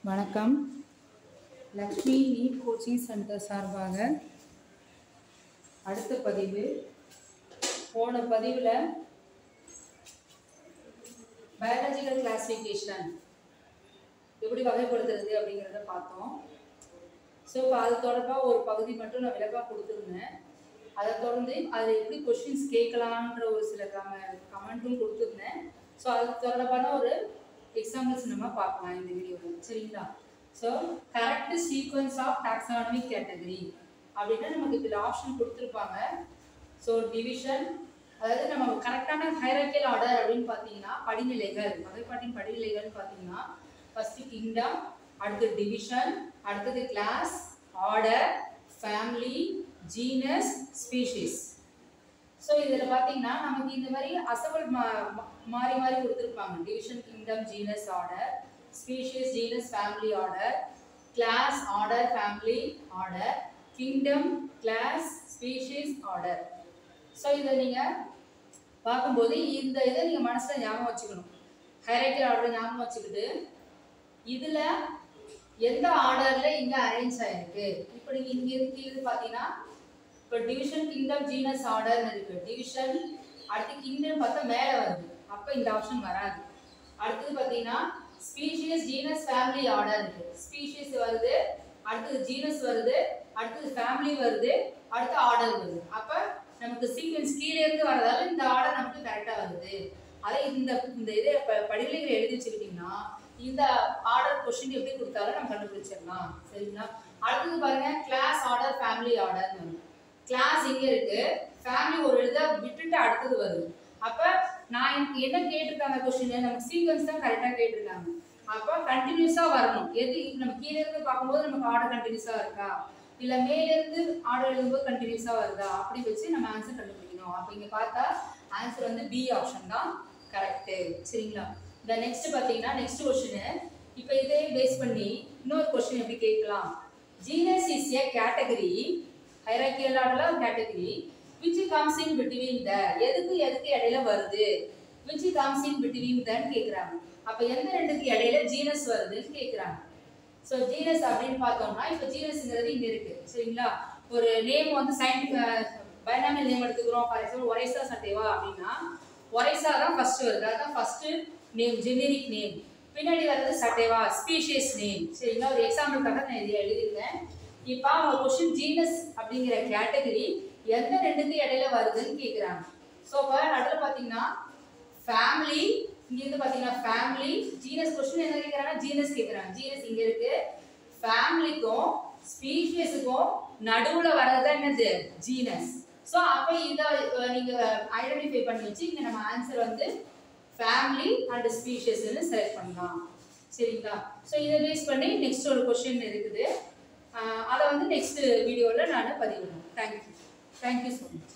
வணக்கம். Lakshmi NEET coaching centre சார்பாக அடுத்த பதிவு. போன பதிவில் பயாலஜிக்கல் கிளாசிஃபிகேஷன் எப்படி வகைப்படுத்துறது அப்படிங்கிறத பார்த்தோம். ஸோ இப்போ அது தொடர்பாக ஒரு பகுதி மட்டும் நான் விளக்காக கொடுத்துருந்தேன். அதை தொடர்ந்து அதில் எப்படி கொஷின்ஸ் கேட்கலான்ற ஒரு சில கமெண்ட்டும் கொடுத்துருந்தேன். ஸோ அது தொடர்பான ஒரு எக்ஸாம்பிள்ஸ் நம்ம பார்க்கலாம் இந்த வீடியோவில். சரிங்களா? So correct sequence of taxonomic category அப்படின்னா நமக்கு இதில் ஆப்ஷன் கொடுத்துருப்பாங்க. ஸோ டிவிஷன், அதாவது நம்ம கரெக்டான ஹைரார்க்கியல் ஆர்டர் அப்படின்னு பார்த்தீங்கன்னா படிநிலைகள், வகைப்பாட்டின் படிநிலைகள்னு பார்த்தீங்கன்னா ஃபர்ஸ்ட் கிங்டம், அடுத்தது டிவிஷன், அடுத்தது class, order, family, genus, species. So இதில் பார்த்தீங்கன்னா நமக்கு இந்த மாதிரி அசவல் மாறி மாறி கொடுத்துருப்பாங்க. Division, kingdom, genus, order, species, genus, family, order, class, order, family, order, kingdom, class, species, order. So இதை நீங்கள் பார்க்கும்போது இந்த இதை நீங்கள் மனசில் ஞாபகம் வச்சுக்கணும். ஹைரார்க்கியல் ஆர்டர் ஞாபகம் வச்சுக்கிட்டு இதில் எந்த ஆர்டரில் இங்கே அரேஞ்ச் ஆகிருக்கு. இப்போ நீங்கள் இங்கே இருக்கிறது பார்த்தீங்கன்னா இப்போ டிவிஷன், கிங்டம், ஜீனஸ், ஆர்டர்னு இருக்கு. டிவிஷன் அடுத்து கிங்டம் பார்த்தா மேலே வருது, அப்போ இந்த ஆப்ஷன் வராது. அடுத்தது பார்த்தீங்கன்னா ஸ்பீஷீஸ், ஜீனஸ், ஃபேமிலி, ஆர்டர் இருக்கு. ஸ்பீஷீஸ் வருது, அடுத்தது ஜீனஸ் வருது, அடுத்தது ஃபேமிலி வருது, அடுத்து ஆர்டர் வருது. அப்போ நமக்கு சீக்வன்ஸ் கீழே இருந்து வரதால இந்த ஆர்டர் நமக்கு கரெக்டாக வருது. அதை இந்த இதை படிநிலைகளை எழுதி வச்சுக்கிட்டிங்கன்னா இந்த ஆர்டர் கொஸ்டின் எப்படி கொடுத்தாலும் நம்ம கண்டுபிடிச்சிடலாம். சரிங்களா? அடுத்தது பாருங்க, கிளாஸ், ஆர்டர், ஃபேமிலி, ஆர்டர்னு வருது. கிளாஸ் இங்க இருக்கு, ஃபேமிலி ஒரு எழுத விட்டுட்டு அடுத்தது வருது. அப்ப நான் என்ன கேட்டிருக்காங்க கொஸ்டின், நமக்கு சீக்வன்ஸ் தான் கரெக்டா கேட்டிருக்காங்க. அப்ப கண்டினியூஸா வரணும். எது நம்ம கீழே இருந்து பார்க்கும்போது நமக்கு ஆர்டர் கண்டினியூஸா இருக்கா, இல்ல மேல இருந்து ஆர்டர் எழுதும்போது கண்டினியூஸா வருதா, அப்படி வச்சு நம்ம ஆன்சர் கண்டுபிடிக்கணும். அப்ப இங்க பார்த்தா ஆன்சர் வந்து பி ஆப்ஷன் தான் கரெக்ட். சரிங்களா? இந்த நெக்ஸ்ட் பாத்தீங்கன்னா நெக்ஸ்ட் கொஸ்டின், இப்போ இதை பேஸ் பண்ணி இன்னொரு கொஸ்டின் எப்படி கேட்கலாம். Genus is a category, hierarchical order category which comes in between the, எதுக்கு இடையில வருது, which comes in between the கேக்குறாங்க. அப்ப எந்த ரெண்டுக்கு இடையில ஜீனஸ் வருதுன்னு கேக்குறாங்க. சோ ஜீனஸ் அப்படின்னு பார்த்தோம்னா இப்போ ஜீனஸ்ங்கிறது இங்க இருக்கு. சரிங்களா? ஒரு நேம் வந்து சயின்டிஃபிக் பைனாமியல் நேம் எடுத்துக்கிறோம். ஃபார் எக்ஸாம்பிள் ஒரைசா சட்டேவா அப்படின்னா ஒரைசா தான் ஃபர்ஸ்ட் வருது, அதுதான் ஃபர்ஸ்ட் நேம், ஜெனரிக் நேம். பின்னாடி வர்றது சட்டேவா, ஸ்பீஷீஸ் நேம். சரிங்களா? ஒரு எக்ஸாம்பிளுக்காக நான் இதை எழுதியிருக்கேன். இப்போ அவங்க கொஸ்டின் ஜீனஸ் அப்படிங்கிற கேட்டகரி எந்த ரெண்டுக்கு இடையில வருதுன்னு கேட்குறாங்க. ஸோ இப்போ நடுவில் பார்த்தீங்கன்னா ஃபேமிலி, இங்கிருந்து பார்த்தீங்கன்னா ஃபேமிலி, ஜீனஸ் கொஸ்டின் என்ன கேட்குறாங்க, ஜீனஸ் கேட்குறாங்க. ஜீனஸ் இங்கே இருக்கு, ஃபேமிலிக்கும் ஸ்பீஷீஸுக்கும் நடுவில் வர்றது என்னது, ஜீனஸ். ஸோ அப்போ இதை நீங்கள் ஐடென்டிஃபை பண்ணி வச்சு இங்கே நம்ம ஆன்சர் வந்து ஃபேமிலி அண்ட் ஸ்பீஷீஸ்ன்னு செலக்ட் பண்ணலாம். சரிங்களா? ஸோ இதை பேஸ் பண்ணி நெக்ஸ்ட் ஒரு கொஸ்டின் இருக்குது, அதை வந்து நெக்ஸ்ட் வீடியோவில் நான் பதிவிடுறேன். Thank you so much.